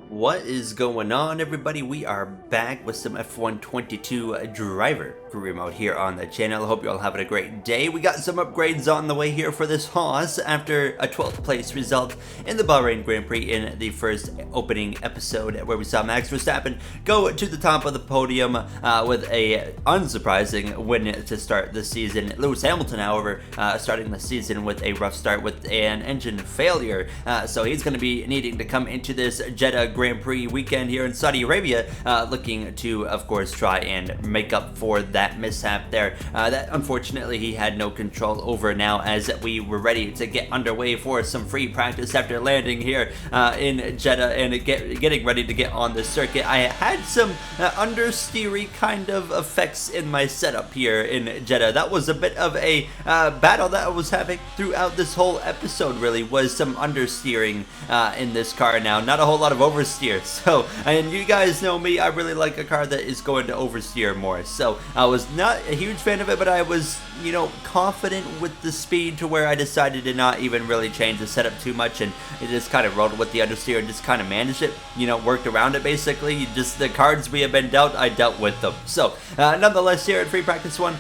What is going on, everybody? We are back with some F122 driver career mode here on the channel. I hope you're all having a great day. We got some upgrades on the way here for this HAAS after a 12th place result in the Bahrain Grand Prix in the first opening episode, where we saw Max Verstappen go to the top of the podium with a unsurprising win to start the season. Lewis Hamilton, however, starting the season with a rough start with an engine failure, so he's going to be needing to come into this Jeddah Grand Prix weekend here in Saudi Arabia, looking to, of course, try and make up for that mishap there that unfortunately he had no control over. Now, as we were ready to get underway for some free practice after landing here in Jeddah and getting ready to get on the circuit, I had some understeery kind of effects in my setup here in Jeddah. That was a bit of a battle that I was having throughout this whole episode, really, was some understeering in this car. Now, not a whole lot of oversteer. So, and you guys know me, I really like a car that is going to oversteer more. So, I was not a huge fan of it, but I was, you know, confident with the speed to where I decided to not even really change the setup too much, and it just kind of rolled with the understeer and just kind of managed it, you know, worked around it basically. Just the cards we have been dealt, I dealt with them. So, nonetheless, here at Free Practice 1,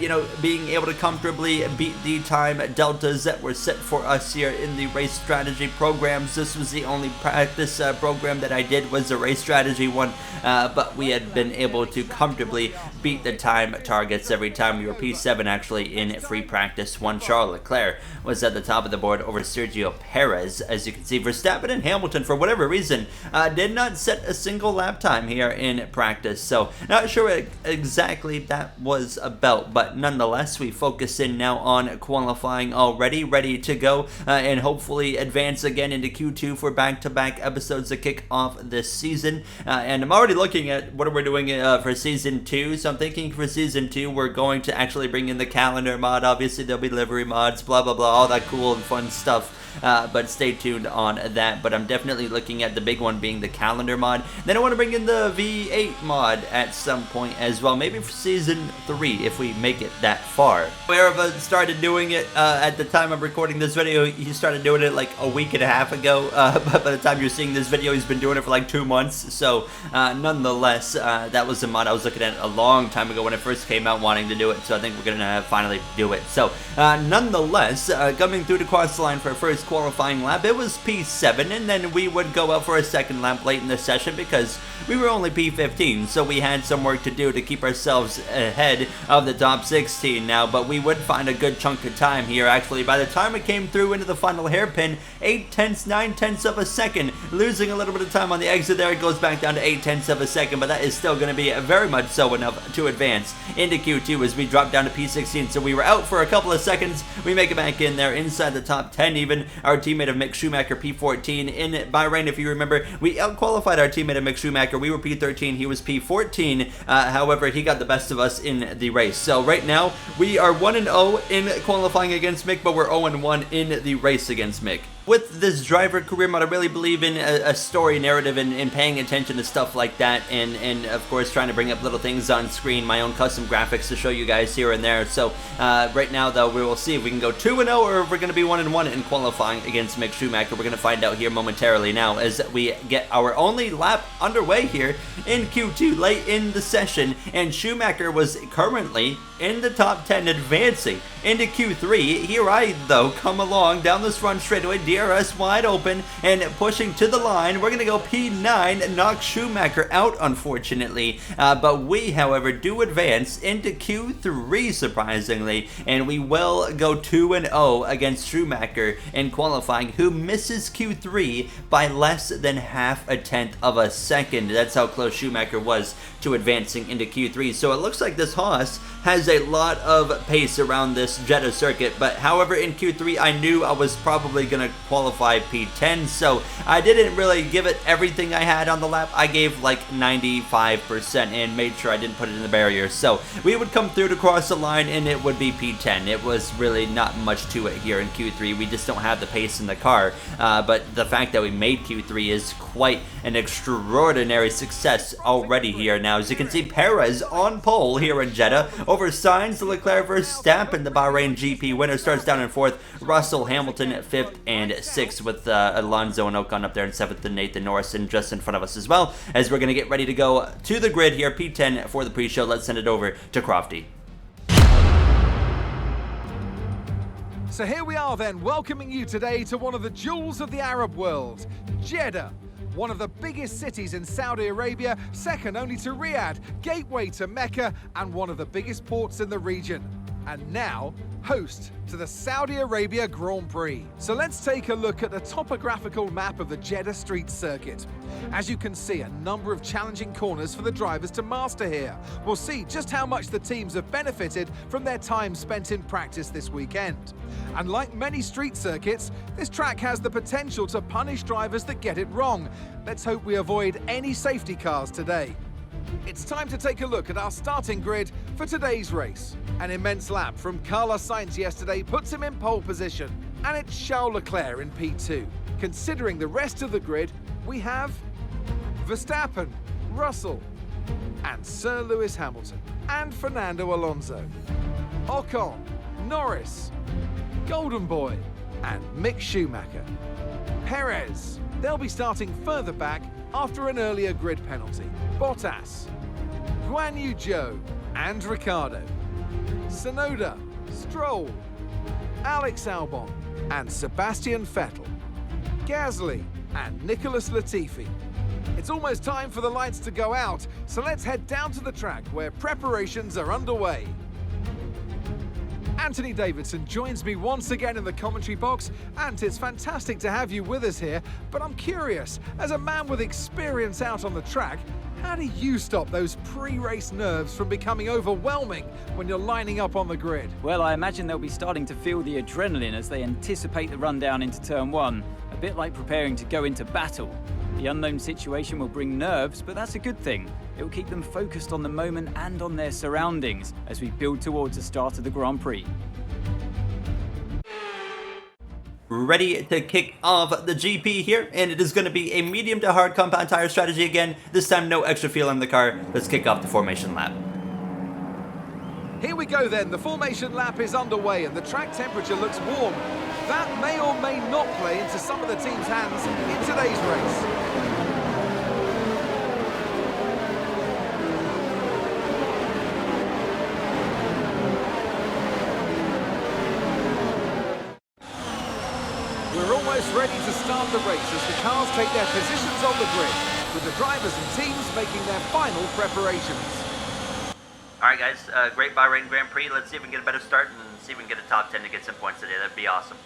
you know, being able to comfortably beat the time deltas that were set for us here in the race strategy programs. This was the only practice program that I did, was the race strategy one, but we had been able to comfortably beat the time targets every time. We were P7 actually in Free Practice 1. Charles Leclerc was at the top of the board over Sergio Perez. As you can see, Verstappen and Hamilton, for whatever reason, did not set a single lap time here in practice, so not sure what exactly that was about, but nonetheless, we focus in now on qualifying already, ready to go, and hopefully advance again into Q2 for back-to-back episodes to kick off this season. And I'm already looking at what we're doing for Season 2, so I'm thinking for Season 2 we're going to actually bring in the calendar mod. Obviously there'll be livery mods, blah blah blah, all that cool and fun stuff. But stay tuned on that. But I'm definitely looking at the big one being the calendar mod. Then I want to bring in the V8 mod at some point as well, maybe for Season 3 if we make it that far. Wherever started doing it at the time I'm recording this video, he started doing it like a week and a half ago, but by the time you're seeing this video, he's been doing it for like 2 months. So nonetheless, that was a mod I was looking at a long time ago when it first came out, wanting to do it, so I think we're gonna finally do it. So nonetheless, coming through to cross the line for our first qualifying lap, it was P7, and then we would go out for a second lap late in the session because we were only P15, so we had some work to do to keep ourselves ahead of the top 16 now, but we would find a good chunk of time here. Actually, by the time we came through into the final hairpin, 9/10 of a second, losing a little bit of time on the exit there. It goes back down to 8/10 of a second, but that is still going to be very much so enough to advance into Q2 as we drop down to P16. So we were out for a couple of seconds, we make it back in there inside the top 10 even. Our teammate of Mick Schumacher, P14. In Bahrain, if you remember, we out-qualified our teammate of Mick Schumacher. We were P13, he was P14. However, he got the best of us in the race. So right now, we are 1-0 in qualifying against Mick, but we're 0-1 in the race against Mick. With this driver career mode, I really believe in a story narrative and paying attention to stuff like that, and of course trying to bring up little things on screen, my own custom graphics to show you guys here and there. So right now though, we will see if we can go 2-0 or if we're going to be 1-1 in qualifying against Mick Schumacher. We're going to find out here momentarily now as we get our only lap underway here in Q2 late in the session, and Schumacher was currently in the top 10 advancing into Q3. Here I though come along down this front straightaway, DRS wide open and pushing to the line. We're gonna go P9, knock Schumacher out unfortunately, but we however do advance into Q3 surprisingly, and we will go 2-0 against Schumacher in qualifying, who misses Q3 by less than half a tenth of a second. That's how close Schumacher was to advancing into Q3. So it looks like this HAAS has a lot of pace around this Jeddah circuit, but however in Q3 I knew I was probably gonna qualify P10, so I didn't really give it everything I had on the lap. I gave like 95% and made sure I didn't put it in the barrier. So we would come through to cross the line and it would be P10. It was really not much to it here in Q3. We just don't have the pace in the car, but the fact that we made Q3 is quite an extraordinary success mess already here now. As you can see, Perez on pole here in Jeddah over Sainz, Leclerc, Verstappen. The Bahrain GP winner starts down in 4th. Russell, Hamilton 5th and 6th, with Alonso and Ocon up there in 7th, and Nathan Norris and just in front of us as well. As we're going to get ready to go to the grid here, P10 for the pre-show. Let's send it over to Crofty. So here we are then, welcoming you today to one of the jewels of the Arab world, Jeddah. One of the biggest cities in Saudi Arabia, second only to Riyadh, gateway to Mecca, and one of the biggest ports in the region. And now, host to the Saudi Arabia Grand Prix. So let's take a look at the topographical map of the Jeddah street circuit. As you can see, a number of challenging corners for the drivers to master here. We'll see just how much the teams have benefited from their time spent in practice this weekend. And like many street circuits, this track has the potential to punish drivers that get it wrong. Let's hope we avoid any safety cars today. It's time to take a look at our starting grid for today's race. An immense lap from Carlos Sainz yesterday puts him in pole position, and it's Charles Leclerc in P2. Considering the rest of the grid, we have Verstappen, Russell, and Sir Lewis Hamilton, and Fernando Alonso, Ocon, Norris, Golden Boy, and Mick Schumacher. Perez, they'll be starting further back after an earlier grid penalty. Bottas, Guan Yu Zhou, and Ricciardo. Tsunoda, Stroll, Alex Albon, and Sebastian Vettel. Gasly and Nicholas Latifi. It's almost time for the lights to go out, so let's head down to the track where preparations are underway. Anthony Davidson joins me once again in the commentary box, and it's fantastic to have you with us here, but I'm curious, as a man with experience out on the track, how do you stop those pre-race nerves from becoming overwhelming when you're lining up on the grid? Well, I imagine they'll be starting to feel the adrenaline as they anticipate the rundown into turn 1, a bit like preparing to go into battle. The unknown situation will bring nerves, but that's a good thing. It will keep them focused on the moment and on their surroundings as we build towards the start of the Grand Prix. Ready to kick off the GP here, and it is going to be a medium to hard compound tire strategy again. This time no extra fuel in the car. Let's kick off the formation lap. Here we go then, the formation lap is underway and the track temperature looks warm. That may or may not play into some of the team's hands in today's race. We're almost ready to start the race as the cars take their positions on the grid, with the drivers and teams making their final preparations. Alright guys, great Bahrain Grand Prix. Let's see if we can get a better start and see if we can get a top 10 to get some points today. That'd be awesome.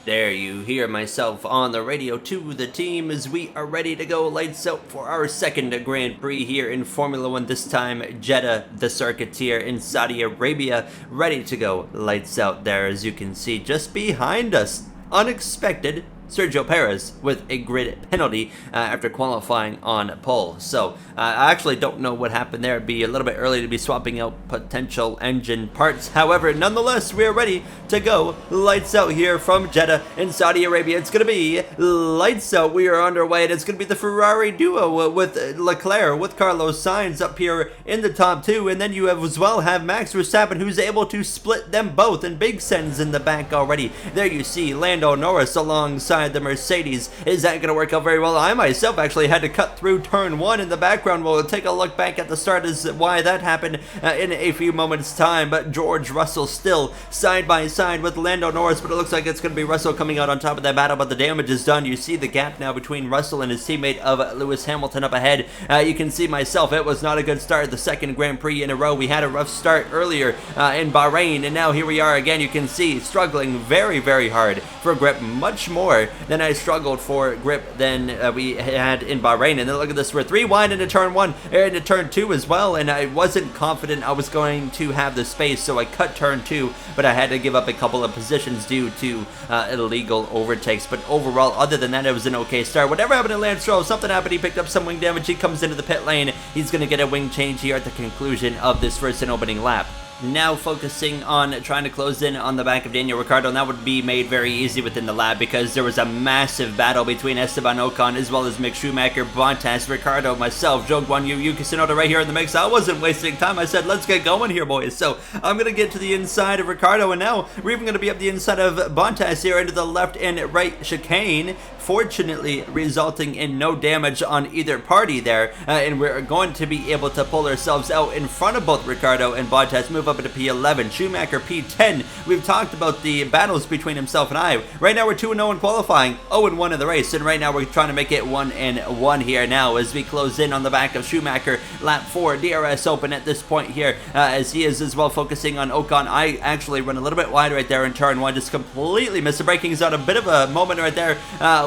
There you hear myself on the radio to the team as we are ready to go. Lights out for our second Grand Prix here in Formula 1. This time Jeddah, the circuit here in Saudi Arabia. Ready to go. Lights out there, as you can see just behind us. Unexpected Sergio Perez with a grid penalty after qualifying on pole. So I actually don't know what happened there. It'd be a little bit early to be swapping out potential engine parts. However, nonetheless, we're ready to go. Lights out here from Jeddah in Saudi Arabia. It's going to be lights out. We are underway, and it's going to be the Ferrari duo with Leclerc, with Carlos Sainz up here in the top 2. And then you have as well have Max Verstappen, who's able to split them both, and Big Sen's in the back already. There you see Lando Norris alongside the Mercedes. Is that going to work out very well? I myself actually had to cut through turn 1 in the background. We'll take a look back at the start as why that happened in a few moments time. But George Russell still side by side with Lando Norris, but it looks like it's going to be Russell coming out on top of that battle, but the damage is done. You see the gap now between Russell and his teammate of Lewis Hamilton up ahead. You can see myself, it was not a good start. The second Grand Prix in a row. We had a rough start earlier in Bahrain, and now here we are again. You can see struggling very, very hard for grip, much more than I struggled for grip than we had in Bahrain. And then look at this, we're 3 wide into turn 1, into turn 2 as well, and I wasn't confident I was going to have the space, so I cut turn 2, but I had to give up a couple of positions due to illegal overtakes. But overall, other than that, it was an okay start. Whatever happened to Lance Stroll, something happened, he picked up some wing damage, he comes into the pit lane, he's going to get a wing change here at the conclusion of this first and opening lap. now focusing on trying to close in on the back of Daniel Ricciardo, and that would be made very easy within the lap because there was a massive battle between Esteban Ocon as well as Mick Schumacher, Bottas, Ricciardo, myself, Joe Guan Yu, Yuki Tsunoda right here in the mix. I wasn't wasting time. I said, let's get going here, boys. So I'm going to get to the inside of Ricciardo, and now we're even going to be up the inside of Bottas here into the left and right chicane, fortunately resulting in no damage on either party there, and we're going to be able to pull ourselves out in front of both Ricciardo and Bottas, move up into P11, Schumacher P10. We've talked about the battles between himself and I. Right now we're 2-0 in qualifying, 0-1 in the race, and right now we're trying to make it 1-1 here now as we close in on the back of Schumacher. Lap 4, DRS open at this point here, as he is as well focusing on Ocon. I actually run a little bit wide right there in turn 1, just completely missed the braking zone. A bit of a moment right there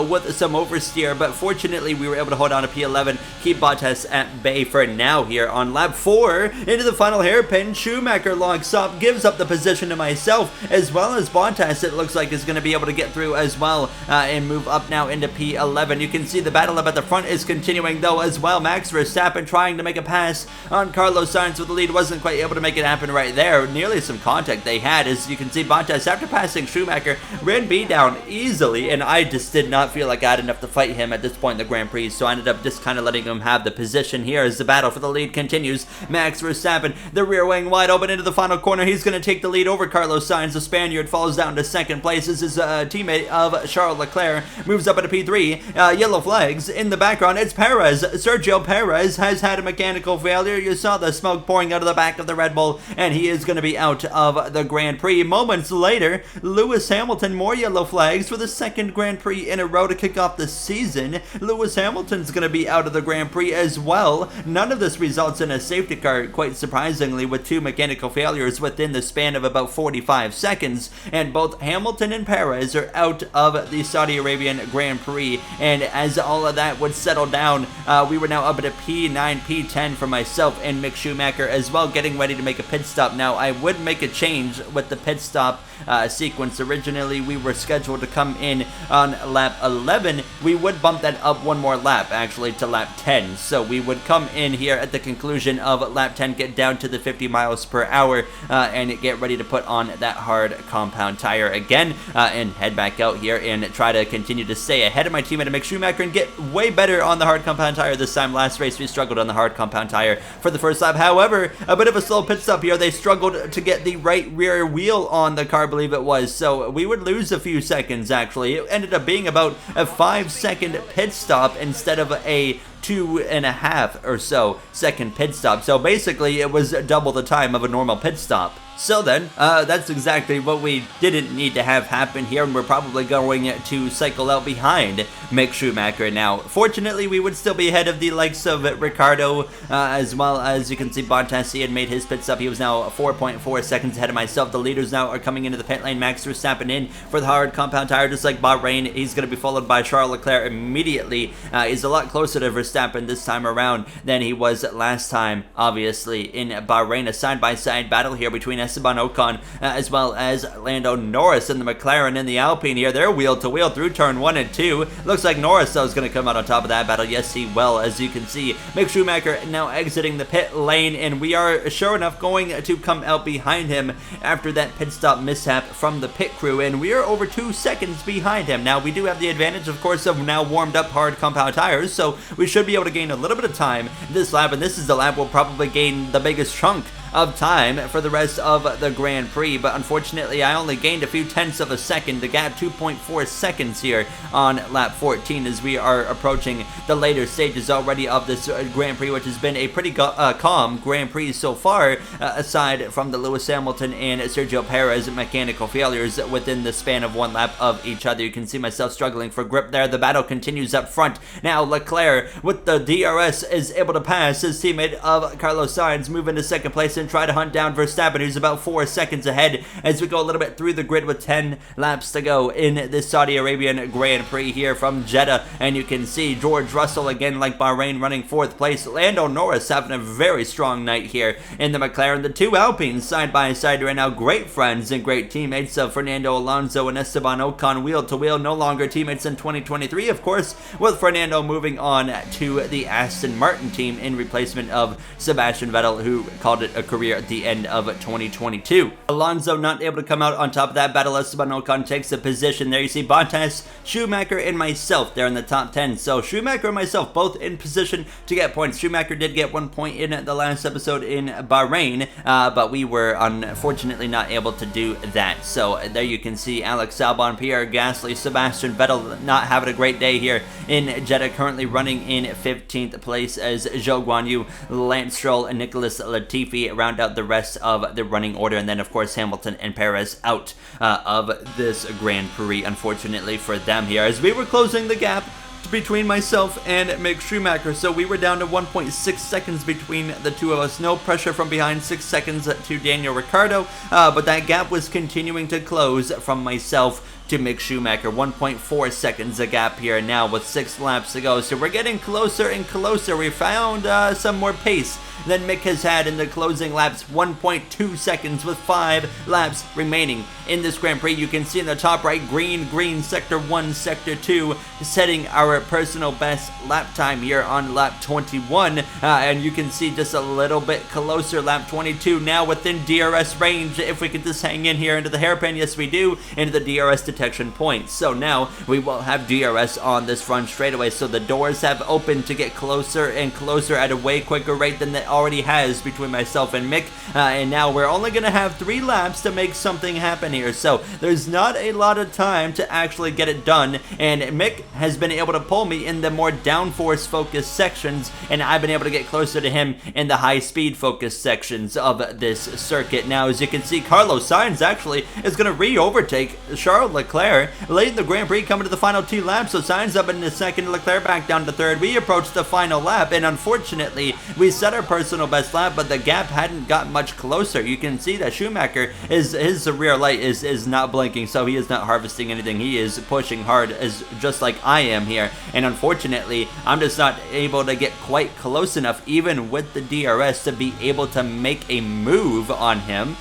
with some oversteer, but fortunately we were able to hold on to P11, keep Bottas at bay for now here on lap 4. Into the final hairpin, Schumacher locks up, gives up the position to myself, as well as Bottas it looks like is going to be able to get through as well and move up now into P11. You can see the battle up at the front is continuing though as well. Max Verstappen trying to make a pass on Carlos Sainz with the lead, wasn't quite able to make it happen right there. Nearly some contact they had, as you can see Bottas after passing Schumacher ran B down easily, and I just did not feel like I had enough to fight him at this point in the Grand Prix, so I ended up just kind of letting him have the position here as the battle for the lead continues. Max Verstappen, the rear wing wide open into the final corner. He's going to take the lead over Carlos Sainz. The Spaniard falls down to second place. This is a teammate of Charles Leclerc, moves up into P3. Yellow flags in the background. It's Perez. Sergio Perez has had a mechanical failure. You saw the smoke pouring out of the back of the Red Bull, and he is going to be out of the Grand Prix. Moments later, Lewis Hamilton, more yellow flags for the second Grand Prix in a row to kick off the season. Lewis Hamilton's going to be out of the Grand Prix as well. None of this results in a safety car, quite surprisingly, with two mechanical failures within the span of about 45 seconds, and both Hamilton and Perez are out of the Saudi Arabian Grand Prix. And as all of that would settle down, we were now up at a P9, P10 for myself and Mick Schumacher as well, getting ready to make a pit stop. Now I would make a change with the pit stop sequence. Originally we were scheduled to come in on lap 11. We would bump that up one more lap actually to lap 10, so we would come in here at the conclusion of lap 10, get down to the 50 miles per hour and get ready to put on that hard compound tire again and head back out here and try to continue to stay ahead of my teammate Mick Schumacher and get way better on the hard compound tire this time. Last race we struggled on the hard compound tire for the first lap. However, a bit of a slow pit stop here. They struggled to get the right rear wheel on the car, I believe it was, so we would lose a few seconds actually. It ended up being about a 5-second pit stop instead of a 2.5 or so second pit stop. So basically it was double the time of a normal pit stop. So then, that's exactly what we didn't need to have happen here, and we're probably going to cycle out behind Mick Schumacher now. Fortunately, we would still be ahead of the likes of Ricciardo, as well as you can see Bottas. He had made his pit stop. He was now 4.4 seconds ahead of myself. The leaders now are coming into the pit lane. Max Verstappen in for the hard compound tire, just like Bahrain. He's going to be followed by Charles Leclerc immediately. He's a lot closer to Verstappen this time around than he was last time, obviously, in Bahrain. A side-by-side battle here between Esteban Ocon as well as Lando Norris and the McLaren and the Alpine here. They're wheel to wheel through turn 1 and 2. Looks like Norris though is going to come out on top of that battle. Yes, he will, as you can see. Mick Schumacher now exiting the pit lane, and we are sure enough going to come out behind him after that pit stop mishap from the pit crew, and we are over 2 seconds behind him. Now we do have the advantage, of course, of now warmed up hard compound tires, so we should be able to gain a little bit of time this lap, and this is the lap we'll probably gain the biggest chunk of time for the rest of the Grand Prix, but unfortunately I only gained a few tenths of a second. The gap 2.4 seconds here on lap 14 as we are approaching the later stages already of this Grand Prix, which has been a pretty calm Grand Prix so far, aside from the Lewis Hamilton and Sergio Perez mechanical failures within the span of one lap of each other. You can see myself struggling for grip there. The battle continues up front. Now Leclerc with the DRS is able to pass his teammate of Carlos Sainz, move into second place and try to hunt down Verstappen, who's about 4 seconds ahead as we go a little bit through the grid with 10 laps to go in this Saudi Arabian Grand Prix here from Jeddah. And you can see George Russell again, like Bahrain, running 4th place. Lando Norris having a very strong night here in the McLaren. The two Alpines side by side right now, great friends and great teammates of Fernando Alonso and Esteban Ocon, wheel to wheel, no longer teammates in 2023, of course, with Fernando moving on to the Aston Martin team in replacement of Sebastian Vettel, who called it a career at the end of 2022. Alonso not able to come out on top of that battle. Esteban Ocon takes a position there. You see Bottas, Schumacher, and myself there in the top 10. So Schumacher and myself both in position to get points. Schumacher did get 1 point in the last episode in Bahrain, but we were unfortunately not able to do that. So there you can see Alex Albon, Pierre Gasly, Sebastian Vettel not having a great day here in Jeddah, currently running in 15th place as Zhou Guanyu, Lance Stroll, and Nicholas Latifi round out the rest of the running order. And then of course Hamilton and Perez out of this Grand Prix, unfortunately for them here, as we were closing the gap between myself and Mick Schumacher. So we were down to 1.6 seconds between the two of us. No pressure from behind, 6 seconds to Daniel Ricciardo, but that gap was continuing to close from myself to Mick Schumacher. 1.4 seconds a gap here now with 6 laps to go. So we're getting closer and closer. We found some more pace than Mick has had in the closing laps. 1.2 seconds with 5 laps remaining in this Grand Prix. You can see in the top right, green, sector 1, sector 2, setting our personal best lap time here on lap 21. And you can see just a little bit closer, lap 22, now within DRS range. If we could just hang in here into the hairpin, yes we do, into the DRS detection point. So now we will have DRS on this front straightaway. So the doors have opened to get closer and closer at a way quicker rate than it already has between myself and Mick. And now we're only going to have 3 laps to make something happen here. So there's not a lot of time to actually get it done. And Mick has been able to pull me in the more downforce focused sections, and I've been able to get closer to him in the high speed focused sections of this circuit. Now, as you can see, Carlos Sainz actually is going to re-overtake Charles Leclerc late in the Grand Prix, coming to the final 2 laps. So Sainz up in the second, Leclerc back down to third. We approached the final lap, and unfortunately we set our personal best lap, but the gap hadn't got much closer. You can see that Schumacher, his rear light is not blinking, so he is not harvesting anything. He is pushing hard, as just like I am here, and unfortunately I'm just not able to get quite close enough, even with the DRS, to be able to make a move on him.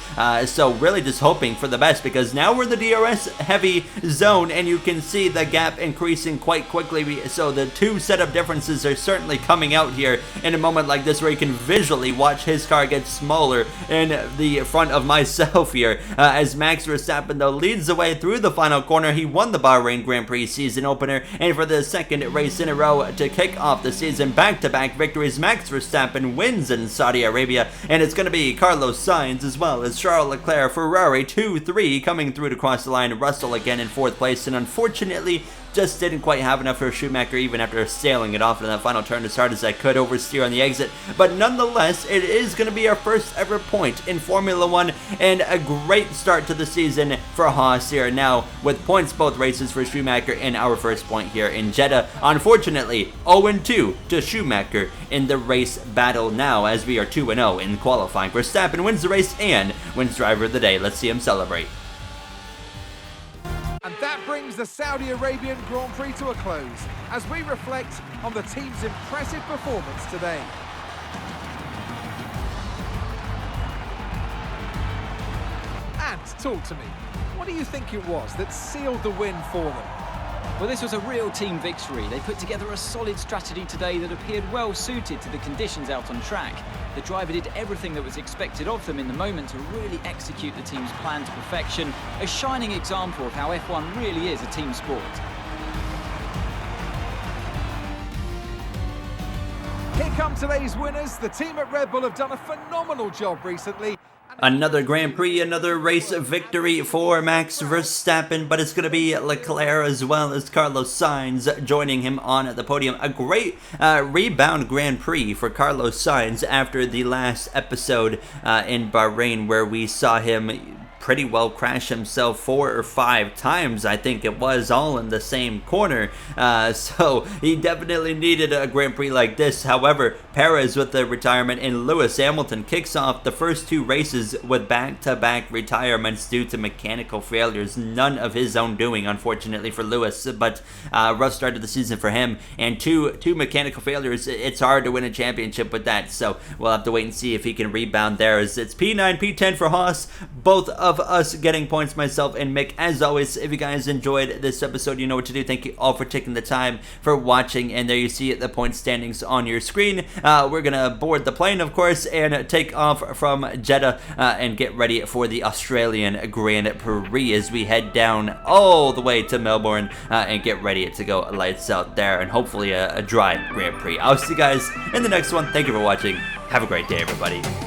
So really just hoping for the best, because now we're in the DRS heavy zone, and you can see the gap increasing quite quickly. So the 2 setup differences are certainly coming out here in a moment like this, where you can visually watch his car get smaller in the front of myself here, as Max Verstappen though leads the way through the final corner. He won the Bahrain Grand Prix season opener, and for the second race in a row to kick off the season, back-to-back victories, Max Verstappen wins in Saudi Arabia, and it's going to be Carlos Sainz as well as Charles Leclerc, Ferrari 2-3 coming through to cross the line. Russell again in 4th place, and unfortunately just didn't quite have enough for Schumacher, even after sailing it off in that final turn as hard as I could, oversteer on the exit. But nonetheless, it is going to be our first ever point in Formula 1, and a great start to the season for HAAS here now, with points both races for Schumacher and our first point here in Jeddah. Unfortunately, 0-2 to Schumacher in the race battle now, as we are 2-0 in qualifying. Verstappen wins the race and wins Driver of the Day. Let's see him celebrate. And that brings the Saudi Arabian Grand Prix to a close, as we reflect on the team's impressive performance today. And talk to me, what do you think it was that sealed the win for them? Well, this was a real team victory. They put together a solid strategy today that appeared well suited to the conditions out on track. The driver did everything that was expected of them in the moment to really execute the team's plan to perfection. A shining example of how F1 really is a team sport. Here come today's winners. The team at Red Bull have done a phenomenal job recently. Another Grand Prix, another race victory for Max Verstappen, but it's going to be Leclerc as well as Carlos Sainz joining him on the podium. A great rebound Grand Prix for Carlos Sainz after the last episode in Bahrain, where we saw him pretty well crash himself 4 or 5 times, I think it was, all in the same corner. So he definitely needed a Grand Prix like this. However, Perez with the retirement, and Lewis Hamilton kicks off the first 2 races with back-to-back retirements due to mechanical failures. None of his own doing, unfortunately, for Lewis, but rough start to the season for him. And two mechanical failures, it's hard to win a championship with that, so we'll have to wait and see if he can rebound there. As it's P9, P10 for HAAS. Both of of us getting points, myself and Mick. As always, if you guys enjoyed this episode, you know what to do. Thank you all for taking the time for watching, and there you see the point standings on your screen. We're gonna board the plane, of course, and take off from Jeddah and get ready for the Australian Grand Prix as we head down all the way to Melbourne and get ready to go lights out there, and hopefully a dry Grand Prix. I'll see you guys in the next one. Thank you for watching. Have a great day, everybody.